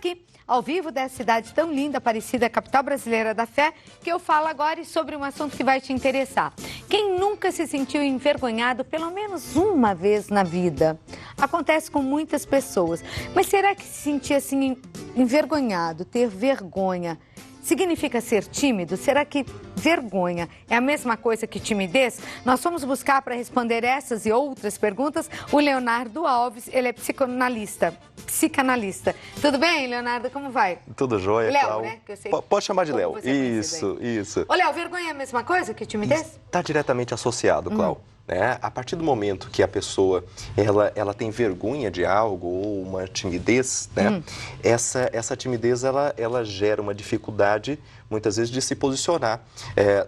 aqui, ao vivo, dessa cidade tão linda, Aparecida, capital brasileira da fé, que eu falo agora sobre um assunto que vai te interessar. Quem nunca se sentiu envergonhado pelo menos uma vez na vida? Acontece com muitas pessoas. Mas será que se sentir assim envergonhado, ter vergonha, significa ser tímido? Será que vergonha é a mesma coisa que timidez? Nós fomos buscar para responder essas e outras perguntas o Leonardo Alves, ele é psicanalista. Tudo bem, Leonardo? Como vai? Tudo jóia, Léo, Clau. né? Que eu sei Pode chamar de Léo. Isso. Ô, Léo, vergonha é a mesma coisa que timidez? Está diretamente associado, Clau. Né? A partir do momento que a pessoa ela tem vergonha de algo ou uma timidez, né? Essa timidez ela gera uma dificuldade, muitas vezes, de se posicionar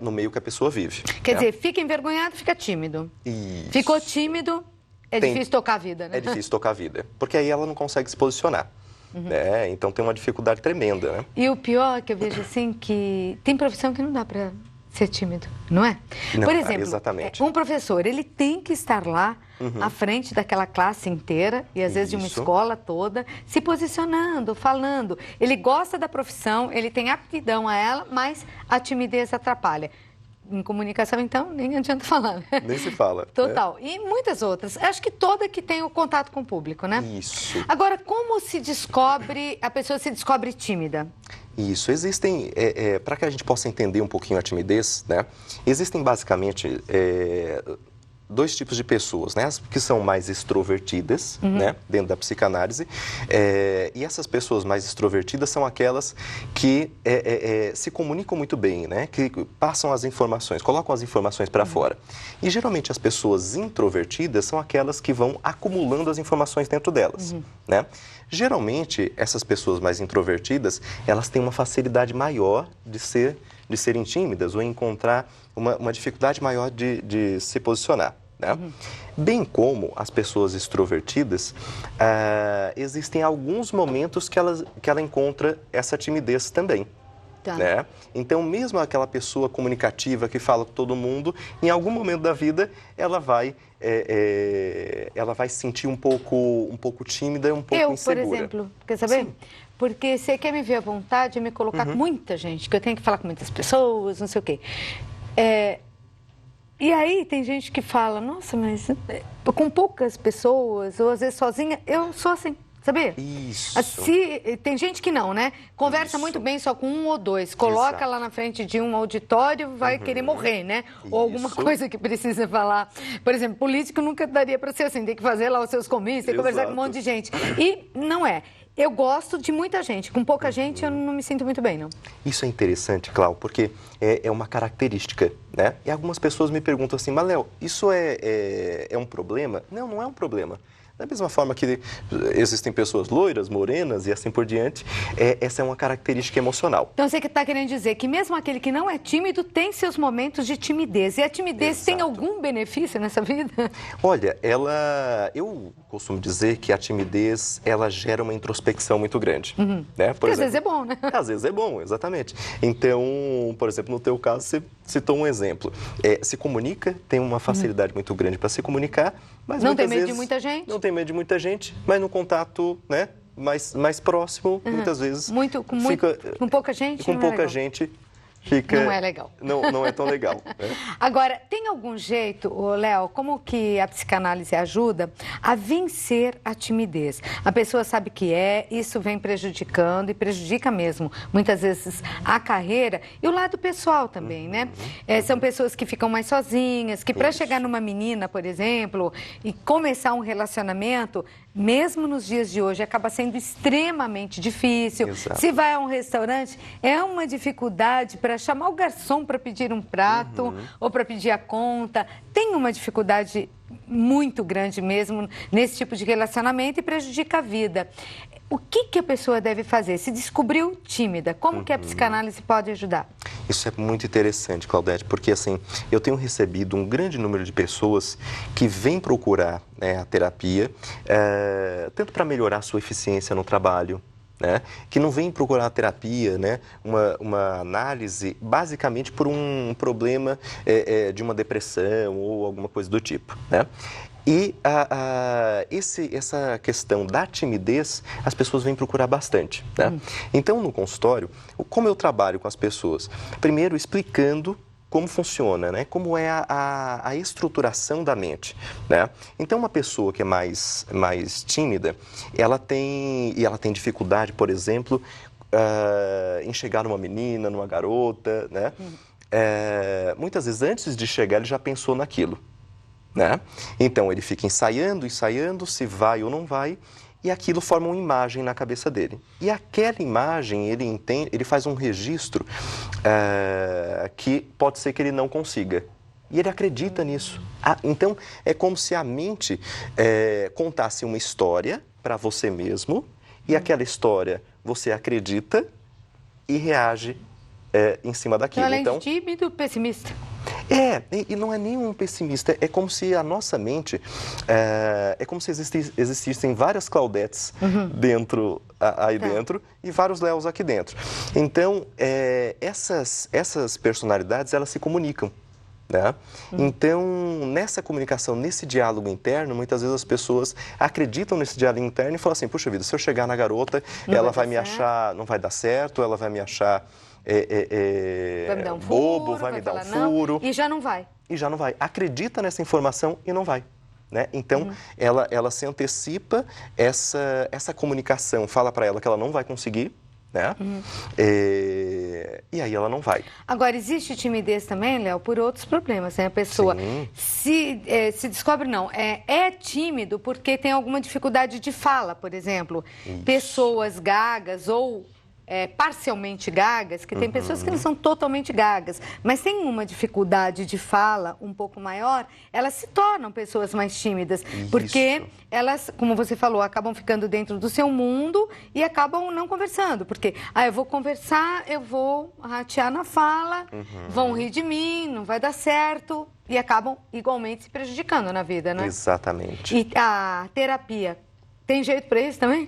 no meio que a pessoa vive. Quer dizer, fica envergonhado, fica tímido. Isso. Ficou tímido, difícil tocar a vida, né? É difícil tocar a vida, porque aí ela não consegue se posicionar. Né? Então tem uma dificuldade tremenda, né? E o pior que eu vejo assim, que tem profissão que não dá para ser tímido, não é? Não, por exemplo, exatamente. Um professor, ele tem que estar lá à frente daquela classe inteira e às vezes de uma escola toda, se posicionando, falando. Ele gosta da profissão, ele tem aptidão a ela, mas a timidez atrapalha. Em comunicação, então, nem adianta falar, né? Nem se fala. Total. Né? E muitas outras. Acho que toda que tem o contato com o público, né? Isso. Agora, como se descobre, a pessoa se descobre tímida? Isso, existem, para que a gente possa entender um pouquinho a timidez, né? Existem basicamente dois tipos de pessoas, né? As que são mais extrovertidas, né? Dentro da psicanálise, e essas pessoas mais extrovertidas são aquelas que se comunicam muito bem, né? Que passam as informações, colocam as informações para fora. E geralmente as pessoas introvertidas são aquelas que vão acumulando as informações dentro delas, né? Geralmente, essas pessoas mais introvertidas, elas têm uma facilidade maior de serem tímidas ou encontrar uma dificuldade maior de se posicionar. Né? Bem como as pessoas extrovertidas, existem alguns momentos que ela encontra essa timidez também. Tá. Né? Então, mesmo aquela pessoa comunicativa que fala com todo mundo, em algum momento da vida ela vai se sentir um pouco tímida, um pouco insegura. Eu, por exemplo, quer saber? Sim. Porque você quer me ver à vontade e me colocar com muita gente, que eu tenho que falar com muitas pessoas, não sei o quê. E aí tem gente que fala, nossa, mas com poucas pessoas, ou às vezes sozinha, eu sou assim. Sabia? Isso. Tem gente que não, né? Conversa muito bem só com um ou dois. Coloca lá na frente de um auditório, vai querer morrer, né? Ou alguma coisa que precisa falar. Por exemplo, político nunca daria para ser assim. Tem que fazer lá os seus comícios, tem que conversar com um monte de gente. E não é. Eu gosto de muita gente. Com pouca gente, eu não me sinto muito bem, não. Isso é interessante, Clau, porque é uma característica, né? E algumas pessoas me perguntam assim, mas Léo, isso é um problema? Não, não é um problema. Da mesma forma que existem pessoas loiras, morenas e assim por diante, essa é uma característica emocional. Então você está querendo dizer que mesmo aquele que não é tímido tem seus momentos de timidez. E a timidez tem algum benefício nessa vida? Olha, eu costumo dizer que a timidez, ela gera uma introspecção muito grande. Né? Porque às vezes é bom, né? Às vezes é bom, exatamente. Então, por exemplo, no teu caso, você citou um exemplo. Se comunica, tem uma facilidade muito grande para se comunicar, mas não tem medo vezes, de muita gente? Não tem medo de muita gente, mas no contato, né, mais próximo, muitas vezes... Com pouca gente? Com pouca gente... Fica... Não é legal. Não é tão legal. Né? Agora, tem algum jeito, Léo, como que a psicanálise ajuda a vencer a timidez? A pessoa sabe que isso vem prejudicando e prejudica mesmo, muitas vezes, a carreira e o lado pessoal também, né? São pessoas que ficam mais sozinhas, que para chegar numa menina, por exemplo, e começar um relacionamento, mesmo nos dias de hoje, acaba sendo extremamente difícil. Exato. Se vai a um restaurante, é uma dificuldade para chamar o garçom para pedir um prato ou para pedir a conta. Tem uma dificuldade muito grande mesmo nesse tipo de relacionamento e prejudica a vida. O que a pessoa deve fazer? Se descobriu tímida, como que a psicanálise pode ajudar? Isso é muito interessante, Claudete, porque assim, eu tenho recebido um grande número de pessoas que vêm procurar, né, a terapia, tanto para melhorar a sua eficiência no trabalho, né, que não vem procurar a terapia, né, uma análise, basicamente por um problema de uma depressão ou alguma coisa do tipo, né? E essa questão da timidez, as pessoas vêm procurar bastante, né? Então, no consultório, como eu trabalho com as pessoas? Primeiro, explicando como funciona, né? Como é a estruturação da mente, né? Então, uma pessoa que é mais tímida, ela tem dificuldade, por exemplo, em chegar numa menina, numa garota, né? Muitas vezes, antes de chegar, ele já pensou naquilo, né? Então, ele fica ensaiando, se vai ou não vai, e aquilo forma uma imagem na cabeça dele. E aquela imagem, ele faz um registro que pode ser que ele não consiga. E ele acredita nisso. Então, é como se a mente contasse uma história para você mesmo, e aquela história você acredita e reage em cima daquilo. Então, além de tímido, pessimista. E não é nenhum pessimista, é como se a nossa mente, é como se existissem várias Claudetes dentro, dentro, e vários Léos aqui dentro. Então, essas personalidades, elas se comunicam, né? Então, nessa comunicação, nesse diálogo interno, muitas vezes as pessoas acreditam nesse diálogo interno e falam assim, puxa vida, se eu chegar na garota, ela vai me achar, não vai dar certo, ela vai me achar... vai me dar um bobo, furo, vai me dar um não, furo. E já não vai. Acredita nessa informação e não vai. Né? Então, ela se antecipa, essa comunicação fala para ela que ela não vai conseguir, né? E aí ela não vai. Agora, existe timidez também, Léo, por outros problemas, né? A pessoa se descobre, é tímido porque tem alguma dificuldade de fala, por exemplo. Isso. Pessoas gagas ou... parcialmente gagas, que tem pessoas que não são totalmente gagas, mas têm uma dificuldade de fala um pouco maior, elas se tornam pessoas mais tímidas, porque elas, como você falou, acabam ficando dentro do seu mundo e acabam não conversando, porque, eu vou conversar, eu vou ratear na fala, vão rir de mim, não vai dar certo, e acabam igualmente se prejudicando na vida, né? Exatamente. E a terapia, tem jeito para isso também?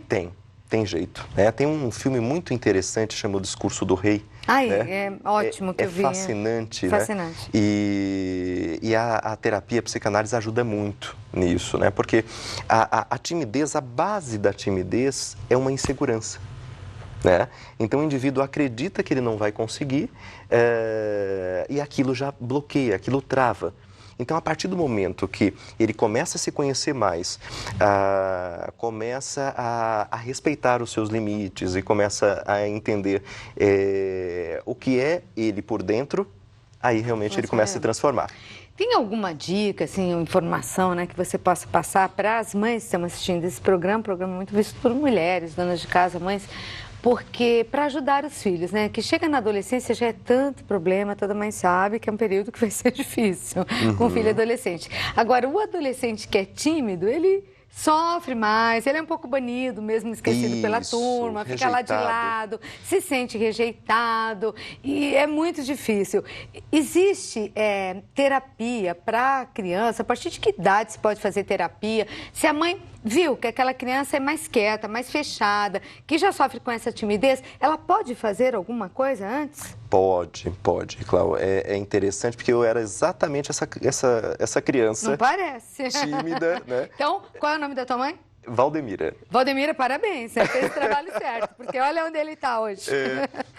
Tem jeito, né? Tem um filme muito interessante chamado Discurso do Rei. É ótimo que eu vi. Fascinante, né? Fascinante. E a terapia, a psicanálise ajuda muito nisso, né? Porque a timidez, a base da timidez é uma insegurança, né? Então o indivíduo acredita que ele não vai conseguir e aquilo já bloqueia, aquilo trava. Então, a partir do momento que ele começa a se conhecer mais, começa a respeitar os seus limites e começa a entender o que é ele por dentro, aí realmente ele começa a se transformar. Tem alguma dica, assim, informação, né, que você possa passar para as mães que estão assistindo esse programa muito visto por mulheres, donas de casa, mães, porque para ajudar os filhos, né, que chega na adolescência já é tanto problema, toda mãe sabe que é um período que vai ser difícil com o filho adolescente. Agora, o adolescente que é tímido, ele sofre mais, ele é um pouco banido, mesmo esquecido pela turma, fica lá de lado, se sente rejeitado e é muito difícil. Existe terapia para a criança? A partir de que idade se pode fazer terapia? Se a mãe viu que aquela criança é mais quieta, mais fechada, que já sofre com essa timidez, ela pode fazer alguma coisa antes? Pode, Cláudia. É interessante porque eu era exatamente essa criança. Não parece. Tímida, né? Então, qual é o nome da tua mãe? Valdemira. Valdemira, parabéns, você fez o trabalho certo, porque olha onde ele está hoje.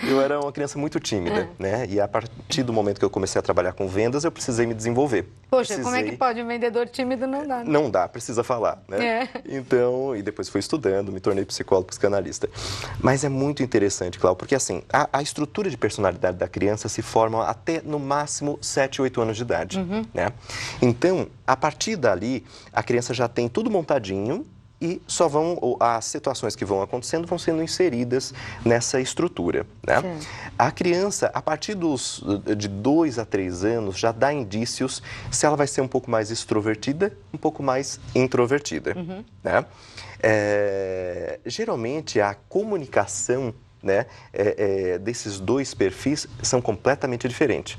Eu era uma criança muito tímida, né? E a partir do momento que eu comecei a trabalhar com vendas, eu precisei me desenvolver. Poxa, como é que pode? Um vendedor tímido não dá, né? Não dá, precisa falar, né? Então, e depois fui estudando, me tornei psicólogo, psicanalista. Mas é muito interessante, Cláudio, porque assim, a estrutura de personalidade da criança se forma até no máximo 7, 8 anos de idade, né? Então, a partir dali, a criança já tem tudo montadinho, e as situações que vão acontecendo vão sendo inseridas nessa estrutura, né? Sim. A criança, a partir de 2 a 3 anos, já dá indícios se ela vai ser um pouco mais extrovertida, um pouco mais introvertida, né? Geralmente, a comunicação, né, desses dois perfis são completamente diferentes.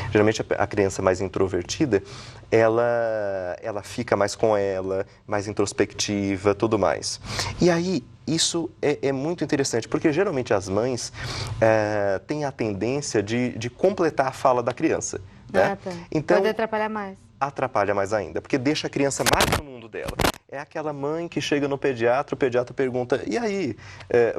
Geralmente, a criança mais introvertida, ela fica mais com ela, mais introspectiva, tudo mais. E aí, isso é muito interessante, porque geralmente as mães têm a tendência de completar a fala da criança. Né? Então, pode atrapalhar mais. atrapalha mais ainda, porque deixa a criança mais no mundo dela. É aquela mãe que chega no pediatra, o pediatra pergunta, e aí,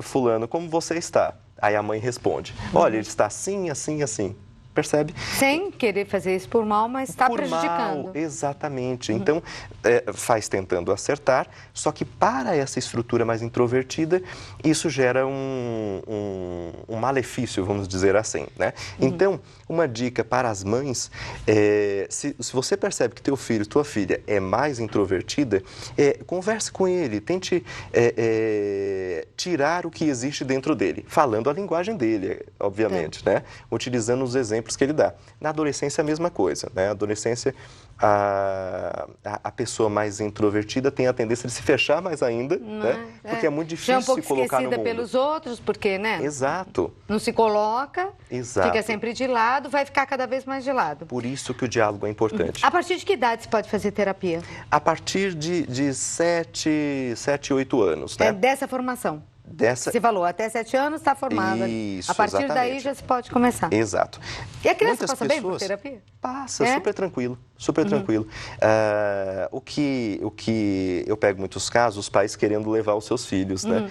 fulano, como você está? Aí a mãe responde, olha, ele está assim, assim, assim. Percebe? Sem querer fazer isso por mal, mas está prejudicando. Mal, exatamente. Então, faz tentando acertar, só que para essa estrutura mais introvertida, isso gera um malefício, vamos dizer assim, né? Então, uma dica para as mães, se você percebe que teu filho, tua filha é mais introvertida, converse com ele, tente tirar o que existe dentro dele, falando a linguagem dele, obviamente, né? Utilizando os exemplos que ele dá. Na adolescência, a mesma coisa, né? Na adolescência, a pessoa mais introvertida tem a tendência de se fechar mais ainda, né? Porque é muito difícil se colocar no mundo. Já é um pouco esquecida pelos outros, porque, né? Exato. Não se coloca, Exato. Fica sempre de lado, vai ficar cada vez mais de lado. Por isso que o diálogo é importante. A partir de que idade se pode fazer terapia? A partir de 7, 8 anos, né? É dessa formação. Você falou, até 7 anos está formada. Isso, a partir exatamente. daí já se pode começar. Exato. E a criança Muitas passa bem por terapia? Passa, super tranquilo, super tranquilo. O que eu pego muitos casos, os pais querendo levar os seus filhos, né?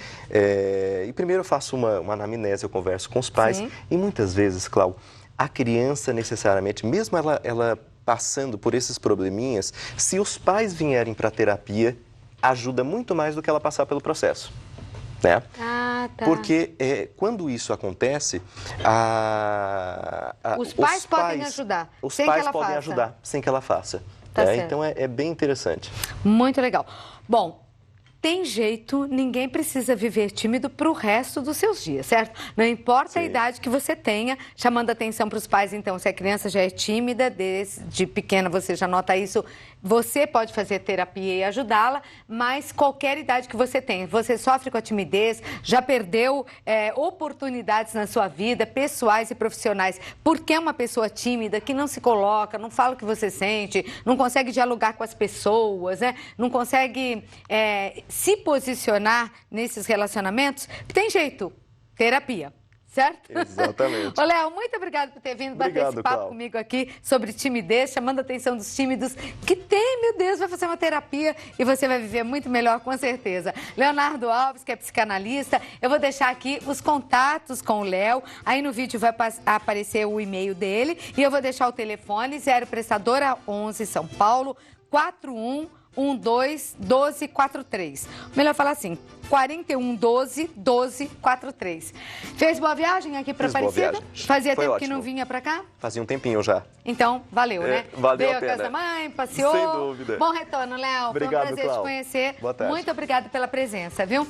E primeiro eu faço uma anamnese, eu converso com os pais. Sim. E muitas vezes, Cláudio, a criança necessariamente, mesmo ela passando por esses probleminhas, se os pais vierem para a terapia, ajuda muito mais do que ela passar pelo processo. Né? Ah, tá. Porque quando isso acontece, os pais podem ajudar, os pais podem ajudar sem que ela faça. Tá certo. Então é bem interessante. Muito legal. Bom, tem jeito, ninguém precisa viver tímido para o resto dos seus dias, certo? Não importa a idade que você tenha, chamando atenção para os pais, então, se a criança já é tímida, de pequena você já nota isso, você pode fazer terapia e ajudá-la, mas qualquer idade que você tenha, você sofre com a timidez, já perdeu oportunidades na sua vida, pessoais e profissionais, porque é uma pessoa tímida que não se coloca, não fala o que você sente, não consegue dialogar com as pessoas, né? Não consegue se posicionar nesses relacionamentos, tem jeito, terapia. Certo? Exatamente. Ô, Léo, muito obrigada por ter vindo bater esse papo comigo aqui sobre timidez, chamando a atenção dos tímidos, que tem, meu Deus, vai fazer uma terapia e você vai viver muito melhor, com certeza. Leonardo Alves, que é psicanalista, eu vou deixar aqui os contatos com o Léo, aí no vídeo vai aparecer o e-mail dele e eu vou deixar o telefone, 0 Prestadora 11 São Paulo, 4112-1243. Melhor falar assim, 4112-1243. Fez boa viagem aqui para Aparecida? Fazia tempo que não vinha para cá? Fazia um tempinho já. Então, valeu, né? Valeu Veio a pena. Casa da mãe, passeou. Sem dúvida. Bom retorno, Léo. Obrigado, foi um prazer te conhecer. Boa tarde. Muito obrigada pela presença, viu?